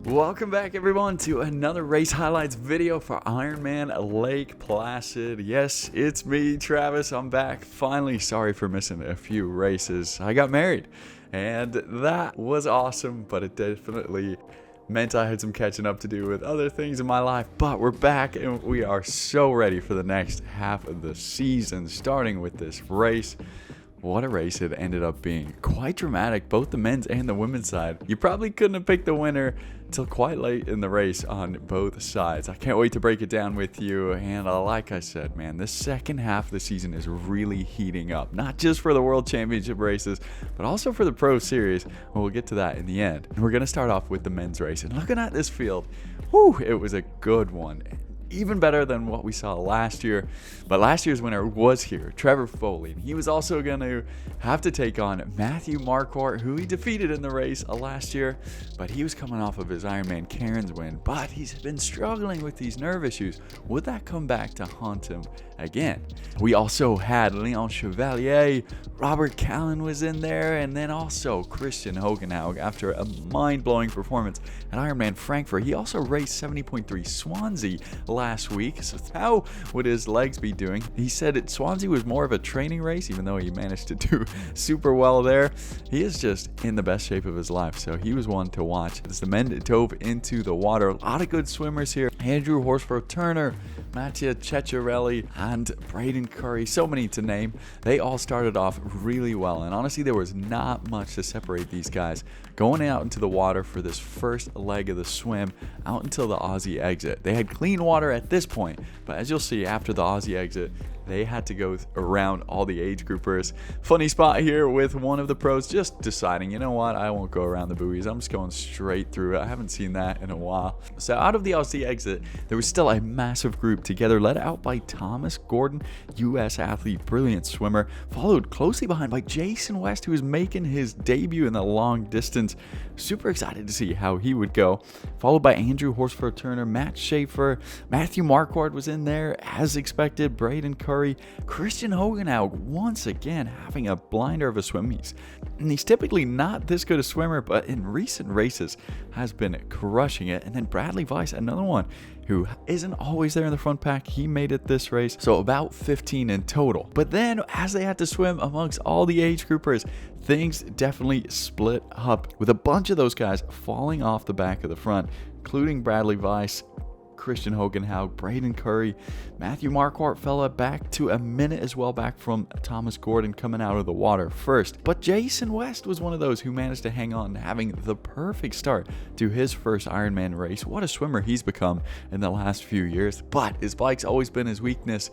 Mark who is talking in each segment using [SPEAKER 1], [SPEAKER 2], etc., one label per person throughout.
[SPEAKER 1] Welcome back everyone to another race highlights video for Ironman Lake Placid. Yes, it's me, Travis. I'm back finally. Sorry for missing a few races. I got married and that was awesome, but it definitely meant I had some catching up to do with other things in my life. But we're back and we are so ready for the next half of the season, starting with this race. What a race it ended up being. Quite dramatic, both the men's and the women's side. You probably couldn't have picked the winner until quite late in the race on both sides. I can't wait to break it down with you. And like I said, man, the second half of the season is really heating up. Not just for the World Championship races, but also for the Pro Series. And we'll get to that in the end. And we're going to start off with the men's race. And looking at this field, whew, it was a good one. Even better than what we saw last year. But last year's winner was here, Trevor Foley. He was also going to have to take on Matthew Marquardt, who he defeated in the race last year. But he was coming off of his Ironman Cairns win. But he's been struggling with these nerve issues. Would that come back to haunt him again? We also had Leon Chevalier, Robert Callan was in there, and then also Kristian Hogenhaug after a mind-blowing performance at Ironman Frankfurt. He also raced 70.3 Swansea last week. So how would his legs be doing? He said Swansea was more of a training race, even though he managed to do super well there. He is just in the best shape of his life, so he was one to watch. As the men dove into the water, a lot of good swimmers here. Andrew Perterer, Mattia Ceccarelli, and Braden Curry, so many to name. They all started off really well, and honestly there was not much to separate these guys going out into the water for this first leg of the swim out until the Aussie exit. They had clean water at this point, but as you'll see after the Aussie exit, they had to go around all the age groupers. Funny spot here with one of the pros just deciding, you know what, I won't go around the buoys. I'm just going straight through it. I haven't seen that in a while. So out of the Aussie exit, there was still a massive group together, led out by Thomas Gordon, US athlete, brilliant swimmer, followed closely behind by Jason West, who was making his debut in the long distance. Super excited to see how he would go. Followed by Andrew Turner, Matt Schaefer, Matthew Marquardt was in there as expected, Braden Curry, Kristian Hogenhaug once again having a blinder of a swim. He's typically not this good a swimmer, but in recent races has been crushing it. And then Bradley Weiss, another one who isn't always there in the front pack. He made it this race, so about 15 in total. But then as they had to swim amongst all the age groupers, things definitely split up, with a bunch of those guys falling off the back of the front, including Bradley Weiss, Kristian Hogenhaug, Braden Curry. Matthew Marquardt fell back to a minute as well, back from Thomas Gordon coming out of the water first. But Jason West was one of those who managed to hang on, having the perfect start to his first Ironman race. What a swimmer he's become in the last few years. But his bike's always been his weakness.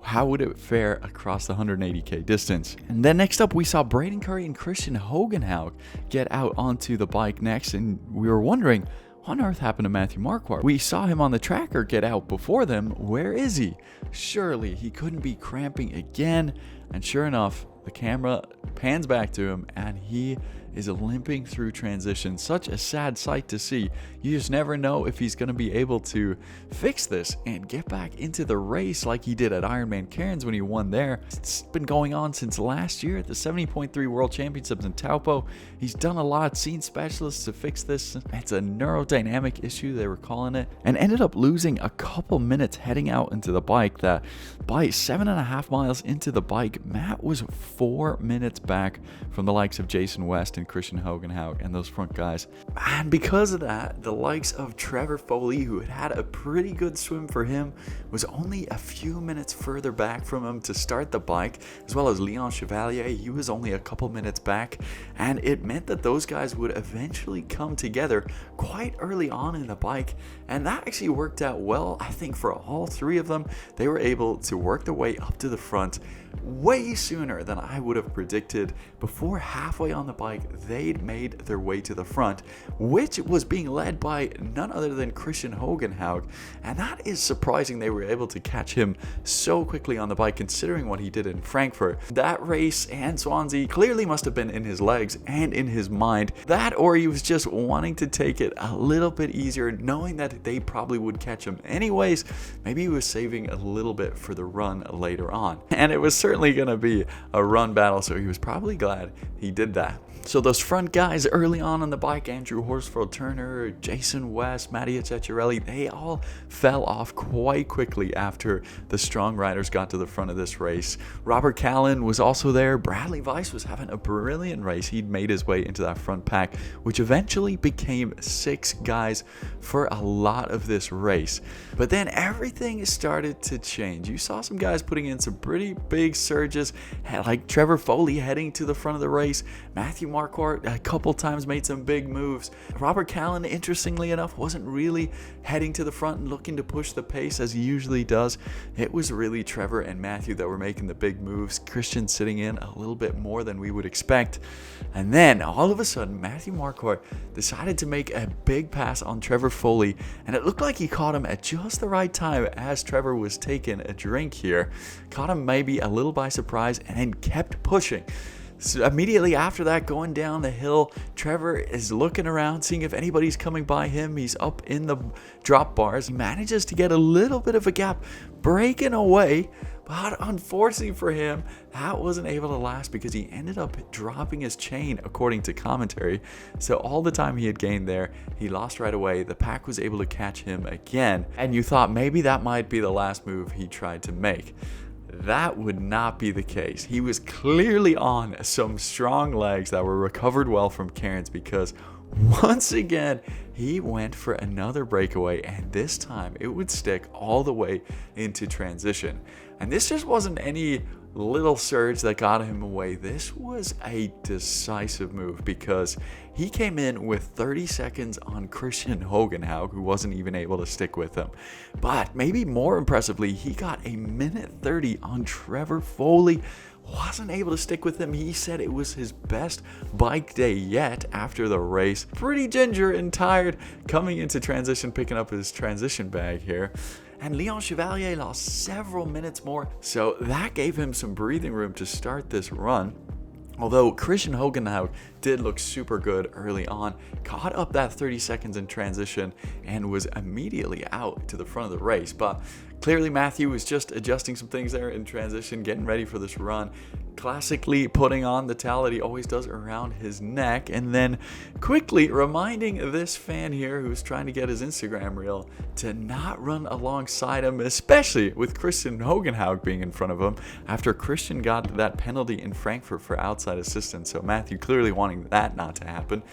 [SPEAKER 1] How would it fare across the 180k distance? And then next up, we saw Braden Curry and Kristian Hogenhaug get out onto the bike next, and we were wondering, what on earth happened to Matthew Marquardt? We saw him on the tracker get out before them. Where is he? Surely he couldn't be cramping again. And sure enough, the camera pans back to him and he is limping through transition. Such a sad sight to see. You just never know if he's going to be able to fix this and get back into the race like he did at Ironman Cairns when he won there. It's been going on since last year at the 70.3 World Championships in Taupo. He's done a lot, seen specialists to fix this. It's a neurodynamic issue, they were calling it, and ended up losing a couple minutes heading out into the bike. That by 7.5 miles into the bike, Matt was 4 minutes back from the likes of Jason West and Kristian Hogenhaug and those front guys. And because of that, the likes of Trevor Foley, who had a pretty good swim for him, was only a few minutes further back from him to start the bike, as well as Leon Chevalier. He was only a couple minutes back, and it meant that those guys would eventually come together quite early on in the bike, and that actually worked out well. I think for all three of them, they were able to work their way up to the front way sooner than I would have predicted. Before halfway on the bike, they'd made their way to the front, which was being led by none other than Kristian Hogenhaug, and that is surprising they were able to catch him so quickly on the bike considering what he did in Frankfurt. That race and Swansea clearly must have been in his legs and in his mind. That, or he was just wanting to take it a little bit easier, knowing that they probably would catch him anyways. Maybe he was saving a little bit for the run later on, and it was certainly going to be a run battle, so he was probably glad he did that. So those front guys early on the bike, Andrew Horsford Turner, Jason West, Mattia Ceccarelli, they all fell off quite quickly after the strong riders got to the front of this race. Robert Callan was also there. Bradley Weiss was having a brilliant race. He'd made his way into that front pack, which eventually became 6 guys for a lot of this race. But then everything started to change. You saw some guys putting in some pretty big surges, like Trevor Foley heading to the front of the race. Matthew Marquardt a couple times made some big moves. Robert Callan, interestingly enough, wasn't really heading to the front and looking to push the pace as he usually does. It was really Trevor and Matthew that were making the big moves. Kristian sitting in a little bit more than we would expect. And then all of a sudden, Matthew Marquardt decided to make a big pass on Trevor Foley, and it looked like he caught him at just the right time as Trevor was taking a drink here. Caught him maybe a little by surprise and then kept pushing. So immediately after that, going down the hill, Trevor is looking around, seeing if anybody's coming by him. He's up in the drop bars. He manages to get a little bit of a gap, breaking away. But unfortunately for him, that wasn't able to last because he ended up dropping his chain, according to commentary. So all the time he had gained there, he lost right away. The pack was able to catch him again. And you thought maybe that might be the last move he tried to make. That would not be the case. He was clearly on some strong legs that were recovered well from Cairns, because once again, he went for another breakaway, and this time it would stick all the way into transition. And this just wasn't any little surge that got him away. This was a decisive move, because he came in with 30 seconds on Kristian Hogenhaug, who wasn't even able to stick with him. But maybe more impressively, he got a minute 30 on Trevor Foley. Wasn't able to stick with him. He said it was his best bike day yet after the race. Pretty ginger and tired coming into transition, picking up his transition bag here. And Leon Chevalier lost several minutes more, so that gave him some breathing room to start this run. Although Kristian Hogenhaug did look super good early on, caught up that 30 seconds in transition and was immediately out to the front of the race. But clearly Matthew was just adjusting some things there in transition, getting ready for this run. Classically putting on the towel that he always does around his neck, and then quickly reminding this fan here who's trying to get his Instagram reel to not run alongside him, especially with Kristian Hogenhaug being in front of him after Kristian got that penalty in Frankfurt for outside assistance. So Matthew clearly wanting that not to happen.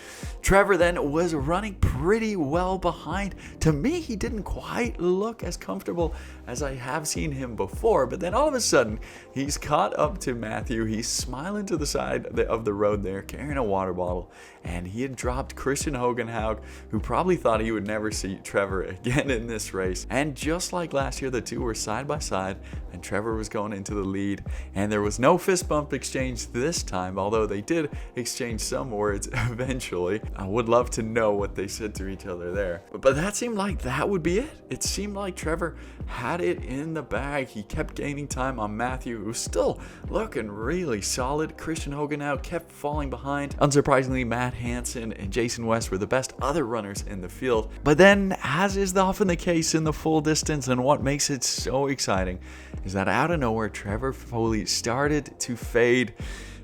[SPEAKER 1] Trevor then was running pretty well behind. To me, he didn't quite look as comfortable as I have seen him before, but then all of a sudden he's caught up to Matthew. He's smiling to the side of the road there, carrying a water bottle, and he had dropped Kristian Hogenhaug, who probably thought he would never see Trevor again in this race. And just like last year, the two were side by side, and Trevor was going into the lead, and there was no fist bump exchange this time, although they did exchange some words eventually. I would love to know what they said to each other there. But that seemed like that would be it. It seemed like Trevor had it in the bag. He kept gaining time on Matthew, who was still looking really solid. Kristian Hogenhaug kept falling behind. Unsurprisingly, Matt Hansen and Jason West were the best other runners in the field. But then, as is often the case in the full distance, and what makes it so exciting, is that out of nowhere, Trevor Foley started to fade.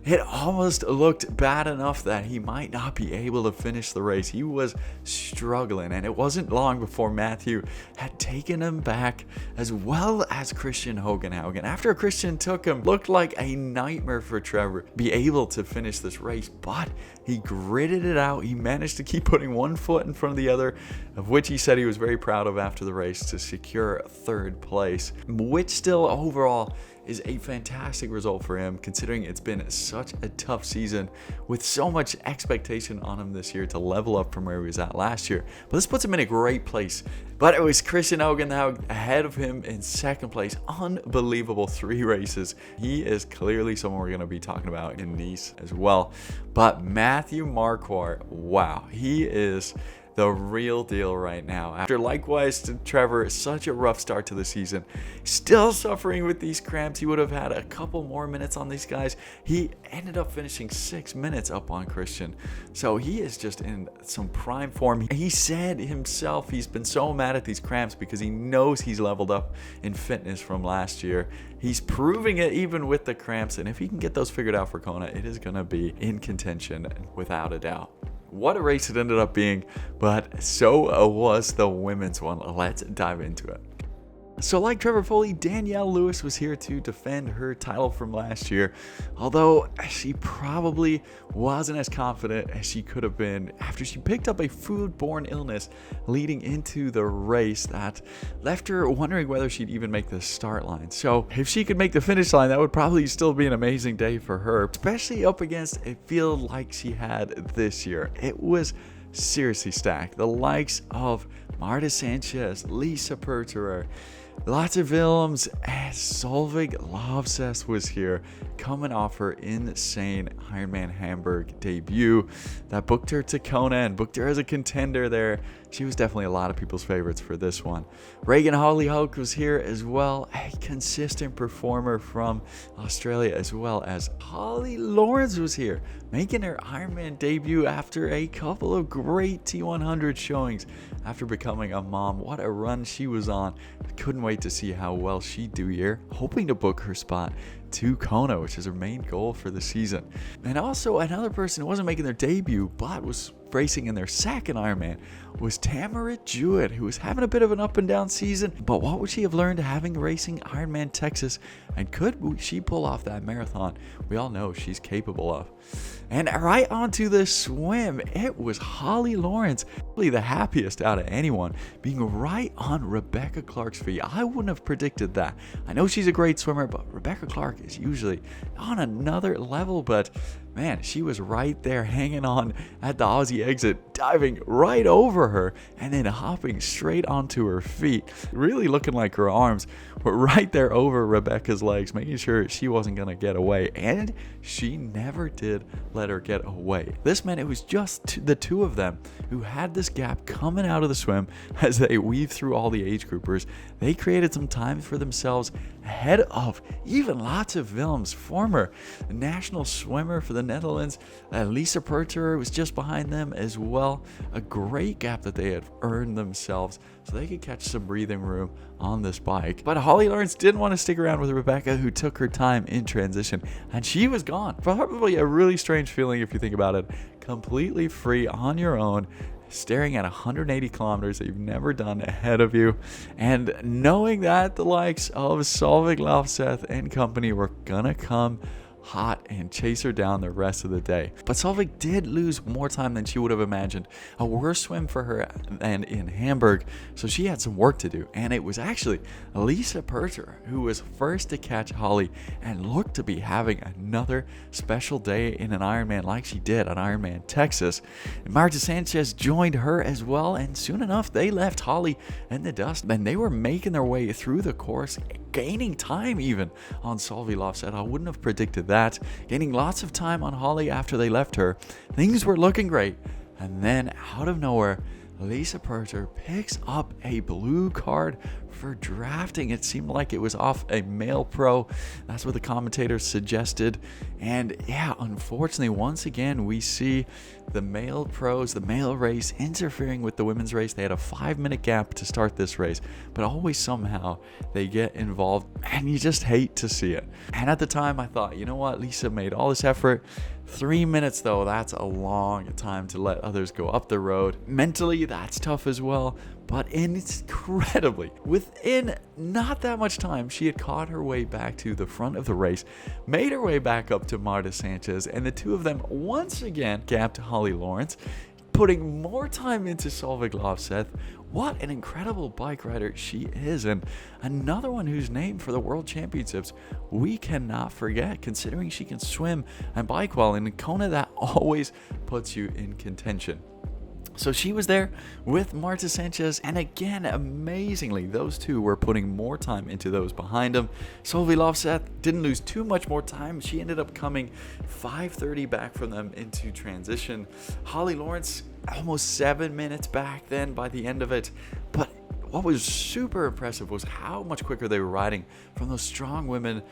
[SPEAKER 1] It almost looked bad enough that he might not be able to finish the race. He was struggling, and it wasn't long before Matthew had taken him back, as well as Kristian Hogenhaug. And after Kristian took him, looked like a nightmare for Trevor to be able to finish this race, but he gritted it out. He managed to keep putting one foot in front of the other, of which he said he was very proud of after the race, to secure third place, which still overall is a fantastic result for him, considering it's been such a tough season with so much expectation on him this year to level up from where he was at last year. But this puts him in a great place. But it was Kristian Hogenhaug ahead of him in second place. Unbelievable 3 races. He is clearly someone we're going to be talking about in Nice as well. But Matthew Marquardt, wow, he is the real deal right now. After, likewise to Trevor, such a rough start to the season, still suffering with these cramps. He would have had a couple more minutes on these guys. He ended up finishing 6 minutes up on Kristian. So he is just in some prime form. He said himself he's been so mad at these cramps because he knows he's leveled up in fitness from last year. He's proving it even with the cramps, and if he can get those figured out for Kona, it is going to be in contention without a doubt. What a race it ended up being, but so was the women's one. Let's dive into it. So like Trevor Foley, Danielle Lewis was here to defend her title from last year, although she probably wasn't as confident as she could have been after she picked up a foodborne illness leading into the race that left her wondering whether she'd even make the start line. So if she could make the finish line, that would probably still be an amazing day for her, especially up against a field like she had this year. It was seriously stacked. The likes of Marta, Sanchez, Lisa Perterer, lots of Willems, and Solveig Lovseth was here, coming off her insane Ironman Hamburg debut that booked her to Kona and booked her as a contender there. She was definitely a lot of people's favorites for this one. Hogenhaug was here as well, a consistent performer from Australia, as well as Holly Lawrence was here, making her Ironman debut after a couple of great T100 showings after becoming a mom. What a run she was on. Couldn't wait to see how well she'd do here, hoping to book her spot to Kona, which is her main goal for the season. And also another person who wasn't making their debut but was racing in their second Ironman was Tamara Jewett, who was having a bit of an up and down season, but what would she have learned having racing Ironman Texas, and could she pull off that marathon we all know she's capable of? And right onto the swim, it was Holly Lawrence, probably the happiest out of anyone, being right on Rebecca Clark's feet. I wouldn't have predicted that. I know she's a great swimmer, but Rebecca Clark is usually on another level, but man, she was right there hanging on at the Aussie exit, diving right over her and then hopping straight onto her feet, really looking like her arms were right there over Rebecca's legs, making sure she wasn't going to get away, and she never did let her get away. This meant it was just the two of them who had this gap coming out of the swim as they weaved through all the age groupers. They created some time for themselves ahead of even lots of Willems, former national swimmer for the Netherlands. Lisa Perterer was just behind them as well. A great gap that they had earned themselves so they could catch some breathing room on this bike. But Holly Lawrence didn't want to stick around with Rebecca, who took her time in transition, and she was gone. Probably a really strange feeling if you think about it. Completely free on your own, staring at 180 kilometers that you've never done ahead of you, and knowing that the likes of Solveig, Lovseth, and company were gonna come hot and chase her down the rest of the day. But Solveig did lose more time than she would have imagined. A worse swim for her than in Hamburg, so she had some work to do. And it was actually Lisa Perterer who was first to catch Holly and looked to be having another special day in an Ironman like she did on Ironman Texas. And Marta Sanchez joined her as well, and soon enough they left Holly in the dust, and they were making their way through the course, gaining time even on Solveig Lovseth. I wouldn't have predicted that. Gaining lots of time on Holly after they left her. Things were looking great. And then out of nowhere, Lisa Perterer picks up a blue card for drafting. It seemed like it was off a male pro. That's what the commentators suggested. And yeah, unfortunately, once again, we see the male pros, the male race, interfering with the women's race. They had a 5-minute gap to start this race, but always somehow they get involved, and you just hate to see it. And at the time, I thought, you know what? Lisa made all this effort. 3 minutes, though, that's a long time to let others go up the road. Mentally, that's tough as well. But incredibly, within not that much time, she had caught her way back to the front of the race, made her way back up to Marta Sanchez, and the two of them once again gapped Holly Lawrence, putting more time into Solveig Lovseth. What an incredible bike rider she is, and another one whose name for the World Championships we cannot forget, considering she can swim and bike well, and in Kona that always puts you in contention. So she was there with Marta Sanchez, and again, amazingly, those two were putting more time into those behind them. Solveig Lovseth didn't lose too much more time. She ended up coming 5:30 back from them into transition. Holly Lawrence almost 7 minutes back then by the end of it. But what was super impressive was how much quicker they were riding from those strong women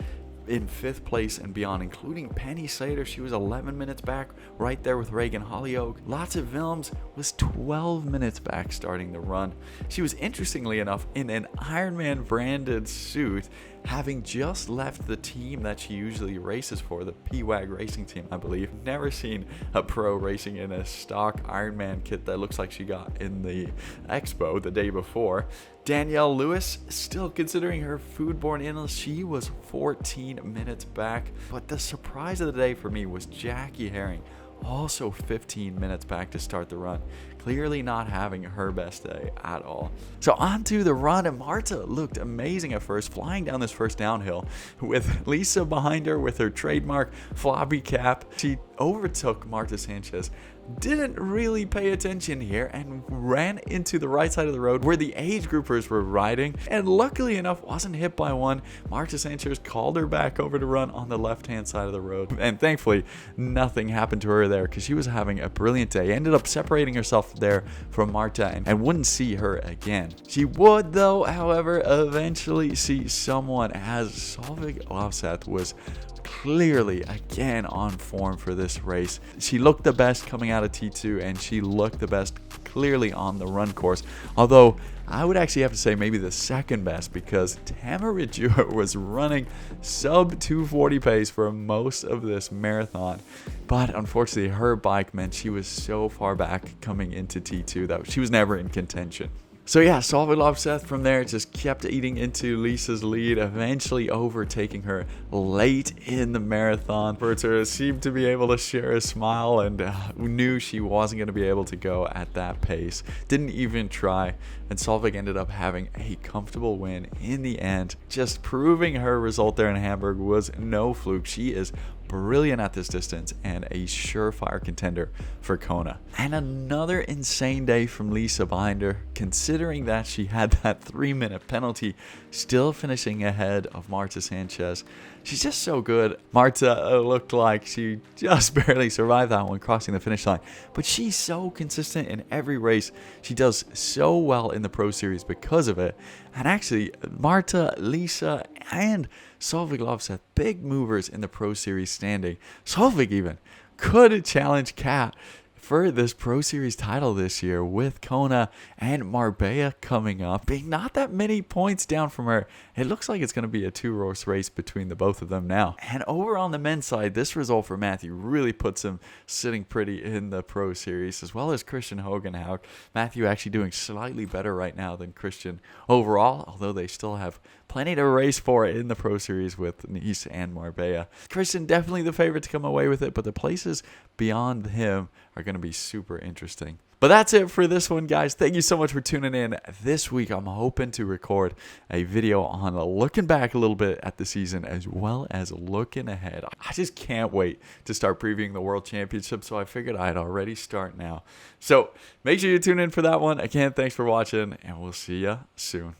[SPEAKER 1] in 5th place and beyond, including Penny Slater. She was 11 minutes back, right there with Reagan Hollyoak. Lovseth Wilms was 12 minutes back starting the run. She was, interestingly enough, in an Ironman branded suit, having just left the team that she usually races for, the PWAG racing team, I believe. Never seen a pro racing in a stock Ironman kit that looks like she got in the expo the day before. Danielle Lewis, still considering her foodborne illness, she was 14 minutes back. But the surprise of the day for me was Jackie Herring, also 15 minutes back to start the run. Clearly not having her best day at all. So on to the run, and Marta looked amazing at first, flying down this first downhill with Lisa behind her with her trademark floppy cap. She overtook Marta Sanchez, didn't really pay attention here, and ran into the right side of the road where the age groupers were riding, and luckily enough wasn't hit by one. Marta Sanchez called her back over to run on the left hand side of the road, and thankfully nothing happened to her there because she was having a brilliant day. Ended up separating herself there from Marta and wouldn't see her again. She would though, however, eventually see someone, as Solveig Lovseth was clearly again on form for this race. She looked the best coming out of T2, and she looked the best clearly on the run course, although I would actually have to say maybe the second best, because Tamara Jewett was running sub 240 pace for most of this marathon, but unfortunately her bike meant she was so far back coming into T2 that she was never in contention. So yeah, Solveig Lovseth from there just kept eating into Lisa's lead, eventually overtaking her late in the marathon. Perterer seemed to be able to share a smile and knew she wasn't going to be able to go at that pace. Didn't even try, and Solveig ended up having a comfortable win in the end, just proving her result there in Hamburg was no fluke. She is brilliant at this distance and a surefire contender for Kona. And another insane day from Lisa behind her, considering that she had that 3-minute penalty, still finishing ahead of Marta Sanchez. She's just so good. Marta looked like she just barely survived that one, crossing the finish line, but she's so consistent in every race. She does so well in the Pro Series because of it. And actually, Marta, Lisa, and Solveig Lovseth, big movers in the Pro Series standing. Solveig even could challenge Kat for this Pro Series title this year, with Kona and Marbella coming up, being not that many points down from her. It looks like it's going to be a 2-horse race between the both of them now. And over on the men's side, this result for Matthew really puts him sitting pretty in the Pro Series, as well as Kristian Hogenhaug. Matthew actually doing slightly better right now than Kristian overall, although they still have plenty to race for in the Pro Series with Nice and Marbella. Kristian definitely the favorite to come away with it, but the places beyond him are going to be super interesting. But that's it for this one, guys. Thank you so much for tuning in. This week, I'm hoping to record a video on looking back a little bit at the season, as well as looking ahead. I just can't wait to start previewing the World Championship, so I figured I'd already start now. So make sure you tune in for that one. Again, thanks for watching, and we'll see you soon.